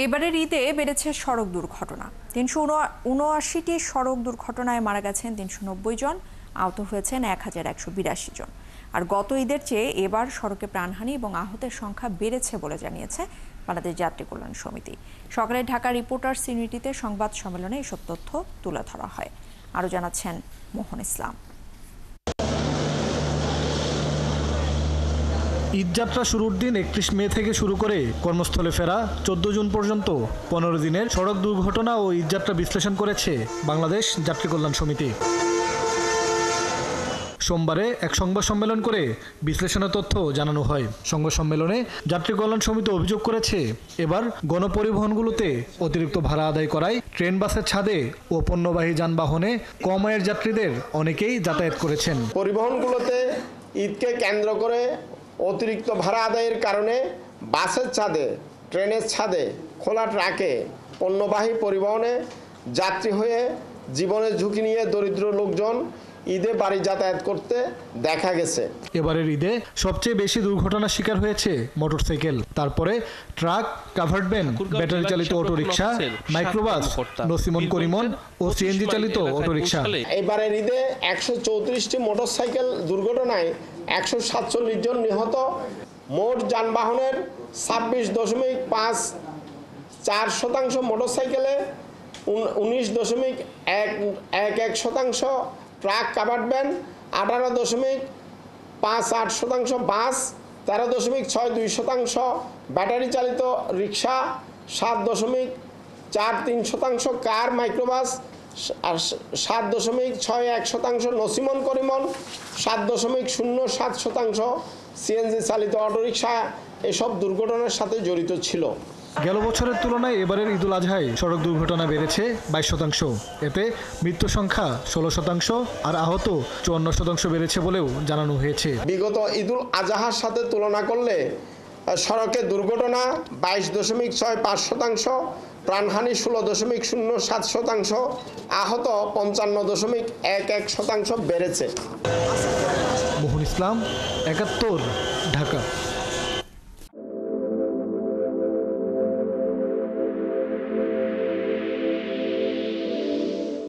এবারের ঈদে বেড়েছে সড়ক দুর্ঘটনা। ৩৭৯টি সড়ক দুর্ঘটনায় মারা গেছেন ৩৯০ জন, আহত হয়েছেন ১,১৮২ জন। আর গত ঈদের চেয়ে এবার সড়কে প্রাণহানি এবং আহতের সংখ্যা বেড়েছে বলে জানিয়েছে বাংলাদেশ যাত্রী কল্যাণ সমিতি। সকালে ঢাকা রিপোর্টার্স ইউনিটিতে সংবাদ সম্মেলনে এসব তথ্য তুলে ধরা হয়। আরও জানাচ্ছেন মোহন ইসলাম। ঈদযাত্রা শুরুর দিন ৩১ মে থেকে শুরু করে কর্মস্থলে ফেরা ১৪ জুন পর্যন্ত ১৫ দিনের সড়ক দুর্ঘটনা ও ঈদযাত্রা বিশ্লেষণ করেছে বাংলাদেশ যাত্রী কল্যাণ সমিতি। সোমবারে এক সংবাদ সম্মেলন করে বিশ্লেষণের তথ্য জানানো হয়। সংবাদ সম্মেলনে যাত্রী কল্যাণ সমিতি অভিযোগ করেছে, এবার গণপরিবহনগুলোতে অতিরিক্ত ভাড়া আদায় করায় ট্রেন বাসের ছাদে ও পণ্যবাহী যানবাহনে কম আয়ের যাত্রীদের অনেকেই যাতায়াত করেছেন। পরিবহনগুলোতে ঈদকে কেন্দ্র করে অতিরিক্ত ভাড়া আদায়ের কারণে বাসের ছাদে, ট্রেনের ছাদে, খোলা ট্রাকে পণ্যবাহী পরিবহনে যাত্রী হয়ে জীবনের ঝুঁকি নিয়ে দরিদ্র লোকজন ঈদে বাড়ি যাতায়াত করতে দেখা গেছে। এবারের ঈদে সবচেয়ে বেশি দুর্ঘটনার শিকার হয়েছে মোটরসাইকেল, তারপরে ট্রাক, কাভার্ড ভ্যান, ব্যাটারি চালিত অটোরিকশা, মাইক্রোবাস, নসিমন করিমন ও সিএনজি চালিত অটোরিকশা। এবারের ঈদে ১৩৪টি মোটরসাইকেল দুর্ঘটনায় ১৪৭ জন নিহত। মোট যানবাহনের ২৬.৫৪% মোটরসাইকেলে, ১৯.১১%, ট্রাক, কাভার্ড ভ্যান ১৮.৫৮%, বাস ১৩.৬২%, ব্যাটারি চালিত রিক্সা ৭.৪৩%, কার, মাইক্রোবাস ৭.৬১%, নসিমন করিমন ৭.০৭%, সিএনজি চালিত অটোরিকশা এসব দুর্ঘটনার সাথে জড়িত ছিল। গেল বছরের তুলনায় এবারের ঈদুল আজহায় সড়ক দুর্ঘটনা বেড়েছে ২২%। এতে মৃত্যু সংখ্যা ১৬% আর আহত ৫৪% বেড়েছে বলেও জানানো হয়েছে। বিগত ঈদুল আজহার সাথে তুলনা করলে সড়কে দুর্ঘটনা ২২.৬৫%, প্রাণহানি ১৬.০৭%, আহত ৫৫.১১% বেড়েছে। মোহন ইসলাম, ৭১, ঢাকা।